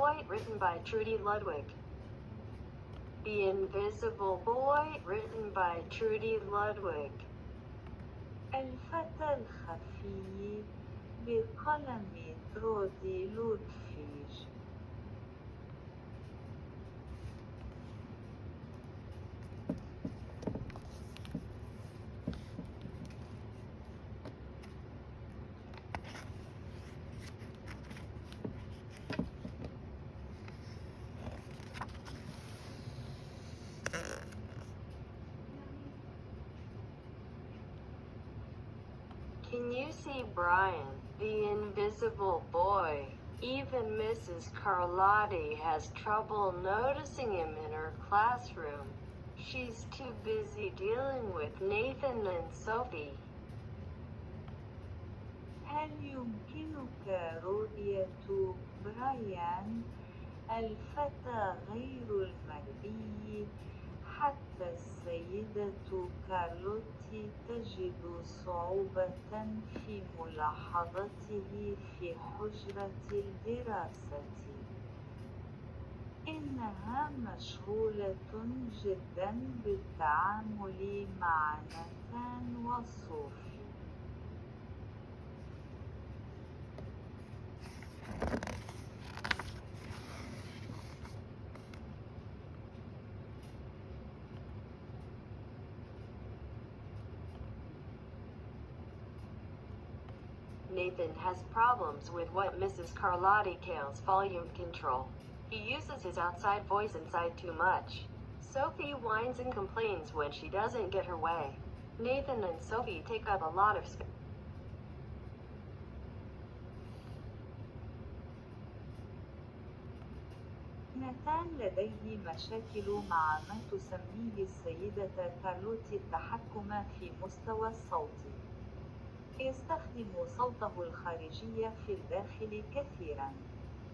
Boy, written by Trudy Ludwig. The Invisible Boy, written by Trudy Ludwig. الفتى الخفي بقلم ترودي لودفيج. Can you see Brian, the invisible boy? Even Mrs. Carlotti has trouble noticing him in her classroom. She's too busy dealing with Nathan and Sophie. هل يمكنك رؤية برايان الفتى غير المرئي؟ حتى السيدة كارلوتي تجد صعوبة في ملاحظته في حجرة الدراسة. إنها مشغولة جدا بالتعامل مع ناتان وصوفي. Nathan has problems with what Mrs. Carlotti calls volume control. He uses his outside voice inside too much. Sophie whines and complains when she doesn't get her way. Nathan and Sophie take up a lot of space. ناتان لديه مشاكل مع ما تسميه السيدة كارلوتي التحكم في مستوى الصوت. يستخدم صوته الخارجي في الداخل كثيرا.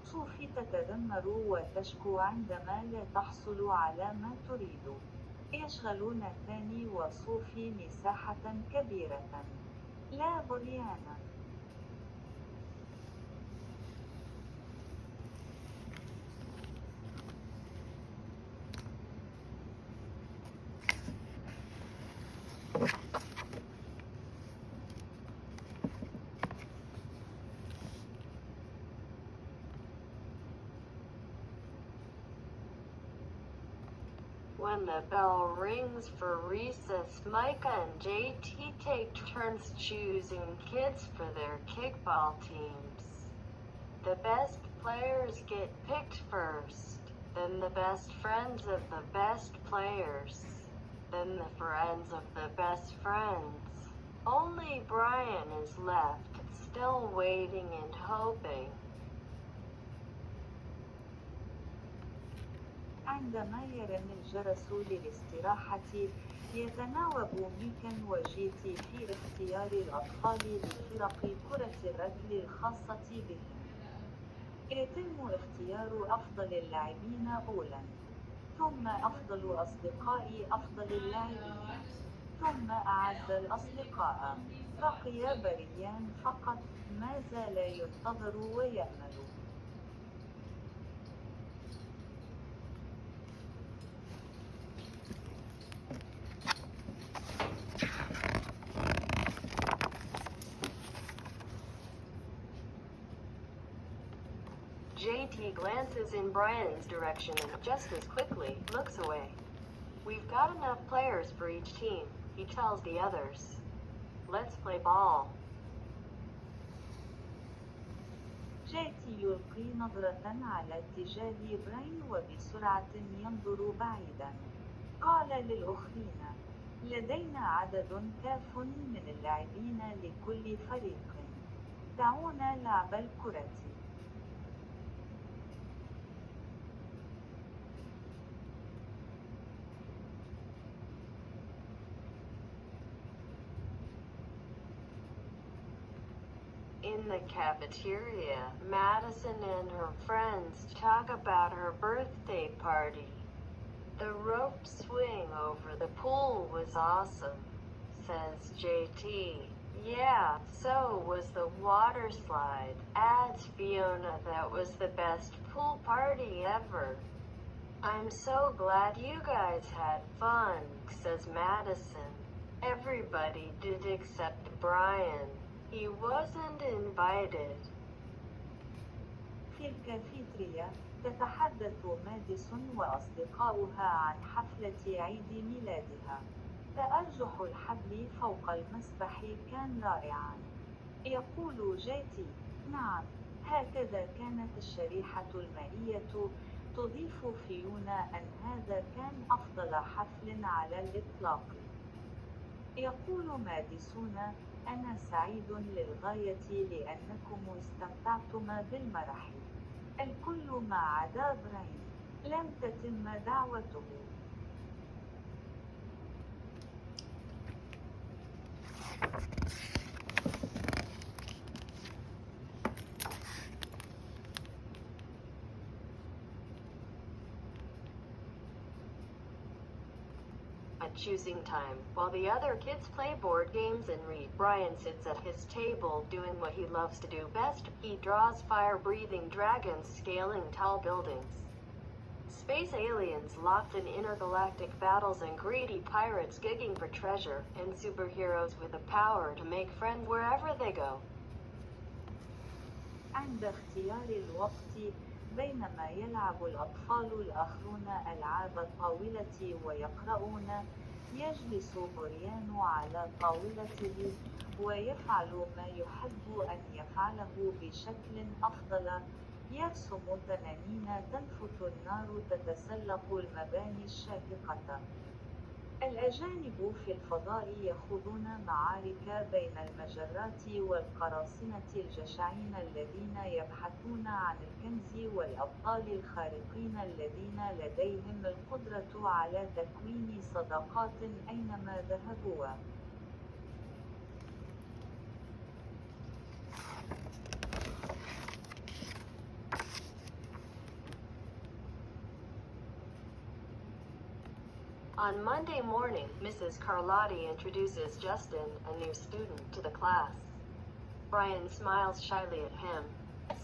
صوفي تتذمر وتشكو عندما لا تحصل على ما تريد. يشغل ناتان وصوفي مساحة كبيرة. لا بريانا. When the bell rings for recess, Micah and JT take turns choosing kids for their kickball teams. The best players get picked first, then the best friends of the best players, then the friends of the best friends. Only Brian is left, still waiting and hoping. عندما يرن الجرس للاستراحة، يتناوب ميكا وجيتي في اختيار الأطفال لفرق كرة الرجل الخاصة بهم. يتم اختيار أفضل اللاعبين أولاً، ثم أفضل أصدقاء أفضل اللاعبين، ثم أعز الأصدقاء. بقي بريان فقط، ما زال ينتظر ويأمل. JT glances in Brian's direction and just as quickly looks away. We've got enough players for each team, he tells the others. Let's play ball. جيتي يلقي نظرة على اتجاه براين وبسرعة ينظر بعيدا. قال للأخرين: لدينا عدد كاف من اللاعبين لكل فريق. دعونا لعب الكرة. In the cafeteria, Madison and her friends talk about her birthday party. The rope swing over the pool was awesome, says JT. Yeah, so was the water slide. Adds Fiona, that was the best pool party ever. I'm so glad you guys had fun, says Madison. Everybody did except Brian. He wasn't invited. في الكافيتريا تتحدث ماديسون وأصدقاؤها عن حفلة عيد ميلادها. تأرجح الحبل فوق المسبح كان رائعا. يقول جيتي: نعم، هكذا كانت الشريحة المائية. تضيف فيونا أن هذا كان أفضل حفل على الإطلاق. يقول ماديسون: أنا سعيد للغاية لأنكم استمتعتم بالمرح. الكل ما عدا براين. لم تتم دعوته. At choosing time, while the other kids play board games and read, Brian sits at his table doing what he loves to do best. He draws fire-breathing dragons scaling tall buildings, space aliens locked in intergalactic battles, and greedy pirates gigging for treasure, and superheroes with the power to make friends wherever they go. عند اختيار الوقت، بينما يلعب الأطفال الآخرون ألعاب الطاولة ويقرؤون، يجلس بريان على طاولته ويفعل ما يحب أن يفعله بشكل أفضل. يرسم تنانين تنفث النار تتسلق المباني الشاهقة. الأجانب في الفضاء يخوضون معارك بين المجرات والقراصنة الجشعين الذين يبحثون عن الكنز والأبطال الخارقين الذين لديهم القدرة على تكوين صداقات أينما ذهبوا. On Monday morning, Mrs. Carlotti introduces Justin, a new student, to the class. Brian smiles shyly at him.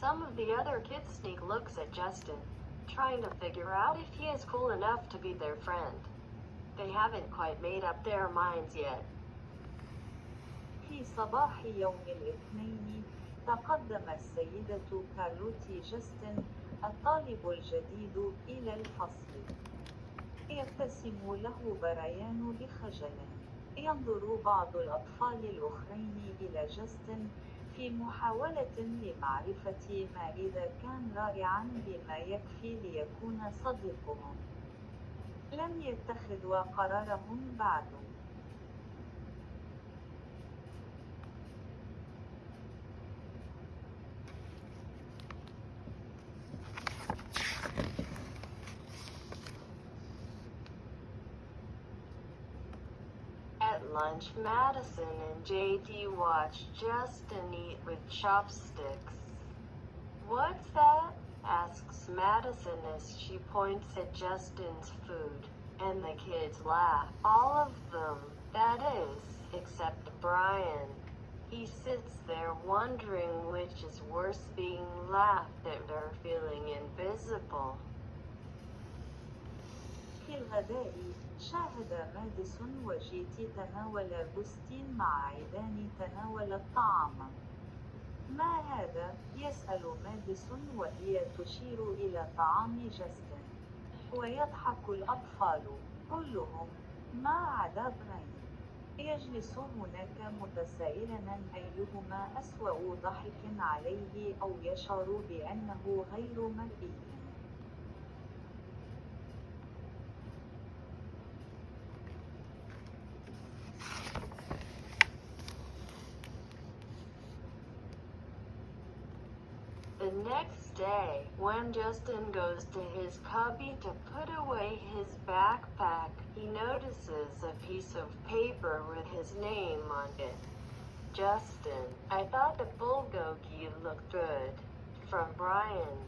Some of the other kids sneak looks at Justin, trying to figure out if he is cool enough to be their friend. They haven't quite made up their minds yet. في صباح يوم الاثنين، تقدم السيدة كارلوتي جاستن، الطالب الجديد، إلى الفصل. يبتسم له برايان بخجل. ينظر بعض الأطفال الآخرين إلى جاستن في محاولة لمعرفة ما إذا كان رائعا بما يكفي ليكون صديقهم. لم يتخذوا قرارهم بعد. At lunch, Madison and JD watch Justin eat with chopsticks. What's that? Asks Madison as she points at Justin's food, and the kids laugh. All of them, that is, except Brian. He sits there wondering which is worse, being laughed at or feeling invisible. في الغداء، شاهد ماديسون وجيتي تناول بوستين مع عيدان تناول الطعام. ما هذا؟ يسأل ماديسون وهي تشير إلى طعام جاستن. ويضحك الأطفال كلهم ما عدا براين. يجلس هناك متسائلا أيهما أسوأ ضحك عليه أو يشعر بأنه غير مرئي. The next day, when Justin goes to his cubby to put away his backpack, he notices a piece of paper with his name on it. Justin, I thought the bulgogi looked good. From Brian.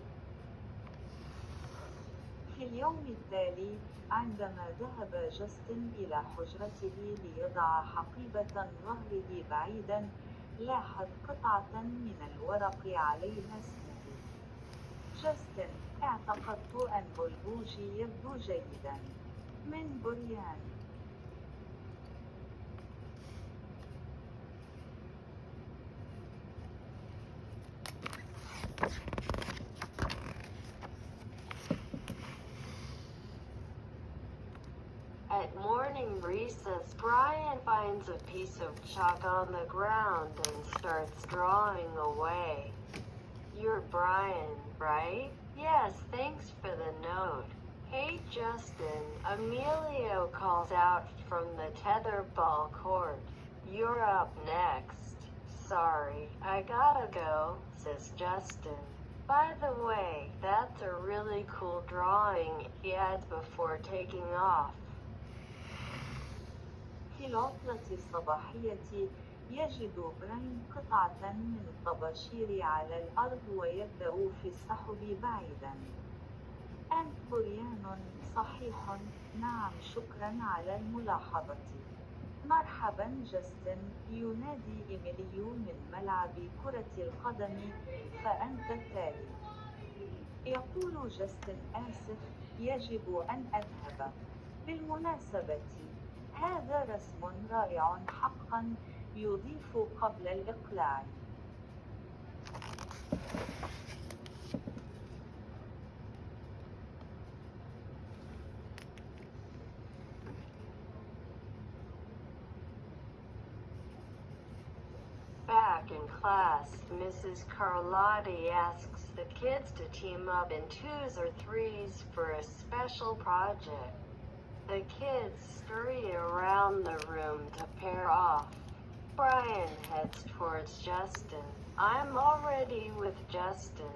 في اليوم التالي، عندما ذهب جاستن إلى حجرته ليضع حقيبة ظهره بعيداً، لاحظ قطعة من الورق عليها اسمه. جاستن: اعتقدت أن بلبوجي يبدو جيداً. من بريان. At morning recess, Brian finds a piece of chalk on the ground and starts drawing away. You're Brian, right? Yes, thanks for the note. Hey Justin, Emilio calls out from the tetherball court. You're up next. Sorry, I gotta go, says Justin. By the way, that's a really cool drawing, he adds before taking off. في العطلة الصباحية، يجد براين قطعة من الطباشير على الأرض ويبدأ في السحب بعيداً. أنت بريان؟ صحيح، نعم، شكراً على الملاحظة. مرحباً جاستن، ينادي إيميليو من ملعب كرة القدم، فأنت التالي. يقول جاستن: آسف، يجب أن أذهب. بالمناسبة، هذا رسم رائع حقاً، يضيف قبل الإقلاع. Back in class, Mrs. Carlotti asks the kids to team up in 2s or 3s for a special project. The kids scurry around the room to pair off. Brian heads towards Justin. I'm already with Justin,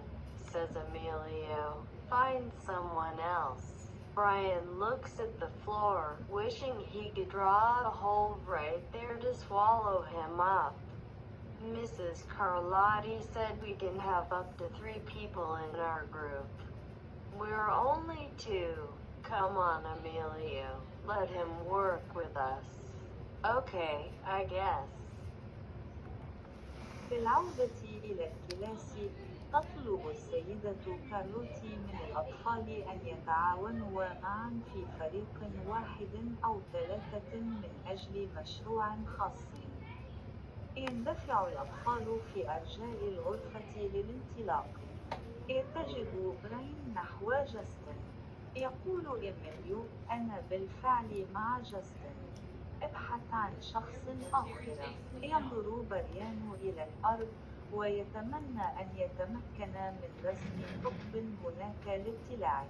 says Emilio. Find someone else. Brian looks at the floor, wishing he could draw a hole right there to swallow him up. Mrs. Carlotti said we can have up to 3 people in our group. We're only 2. Come on, Emilio. Let him work with us. Okay, I guess. بالعودة إلى الكلاس، تطلب السيدة كارلوتي من الأطفال أن يتعاونوا معاً في فريق واحد أو 3 من أجل مشروع خاص. يندفع الأطفال في أرجاء الغرفة للانطلاق. يتجه براين نحو جاستن. يقول إيميليو: أنا بالفعل مع جاستن. ابحث عن شخص آخر. ينظر بريان إلى الأرض ويتمنى أن يتمكن من رسم ثقب هناك لابتلاعه.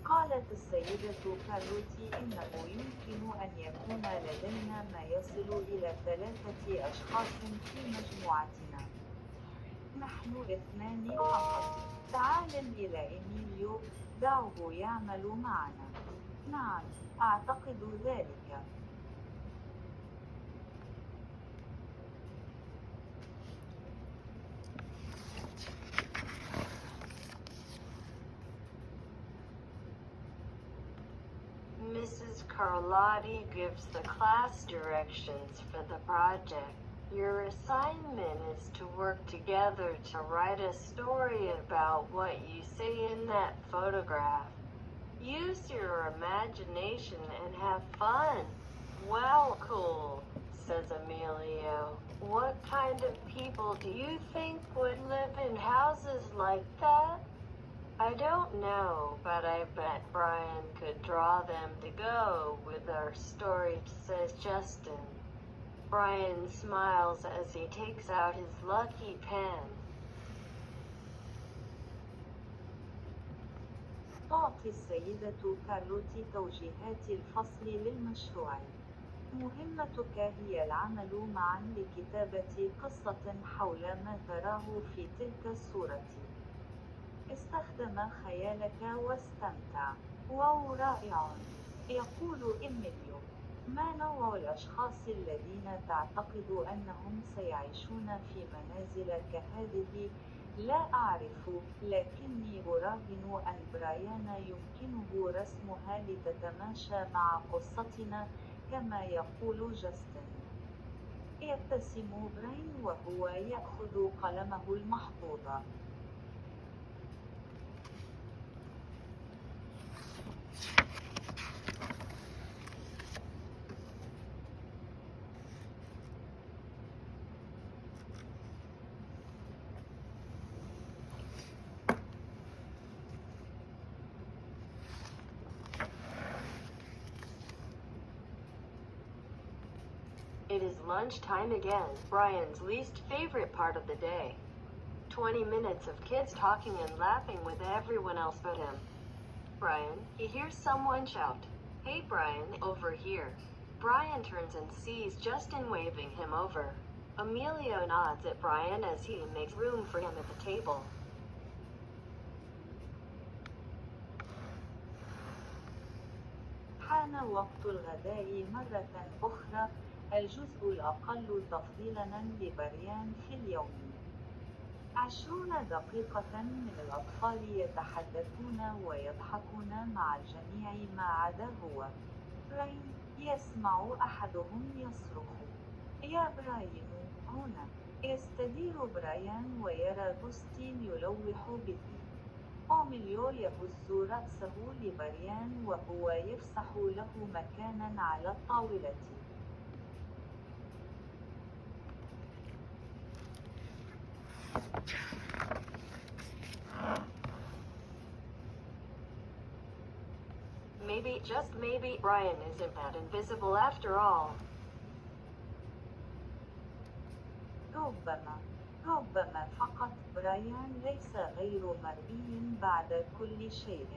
قالت السيدة كارلوتي: إنه يمكن أن يكون لدينا ما يصل إلى 3 أشخاص في مجموعتنا. نحن 2 فقط. تعال إلى إيميليو، دعه يعمل معنا. نعم، أعتقد ذلك. Mrs. Carlotti gives the class directions for the project. Your assignment is to work together to write a story about what you see in that photograph. Use your imagination and have fun. Well, cool, says Emilio. What kind of people do you think would live in houses like that? I don't know, but I bet Brian could draw them to go with our story, says Justin. Brian smiles as he takes out his lucky pen. تعطي السيدة كارلوتي توجيهات الفصل للمشروع. مهمتك هي العمل معا لكتابة قصة حول ما تراه في تلك الصورة. استخدم خيالك واستمتع. واو، رائع. يقول إيميليو: ما نوع الأشخاص الذين تعتقد أنهم سيعيشون في منازل كهذه لا أعرف، لكني أراهن أن برايان يمكنه رسمها لتتماشى مع قصتنا، كما يقول جاستن. يبتسم براين وهو يأخذ قلمه المحفوظة. It is lunchtime again, Brian's least favorite part of the day. 20 minutes of kids talking and laughing with everyone else but him. Brian, he hears someone shout, "Hey Brian, over here." Brian turns and sees Justin waving him over. Emilio nods at Brian as he makes room for him at the table. حان وقت الغداء مرة أخرى، الجزء الأقل تفضيلاً لبريان في اليوم. 20 دقيقة من الأطفال يتحدثون ويضحكون مع الجميع ما عدا هو. براين يسمع أحدهم يصرخ: يا براين، هنا! يستدير برايان ويرى دوستين يلوح به. أميليو يهز رأسه لبريان وهو يفسح له مكاناً على الطاولة. Maybe, just maybe, Brian isn't that invisible after all. ربما فقط برايان ليس غير مرئي بعد كل شيء.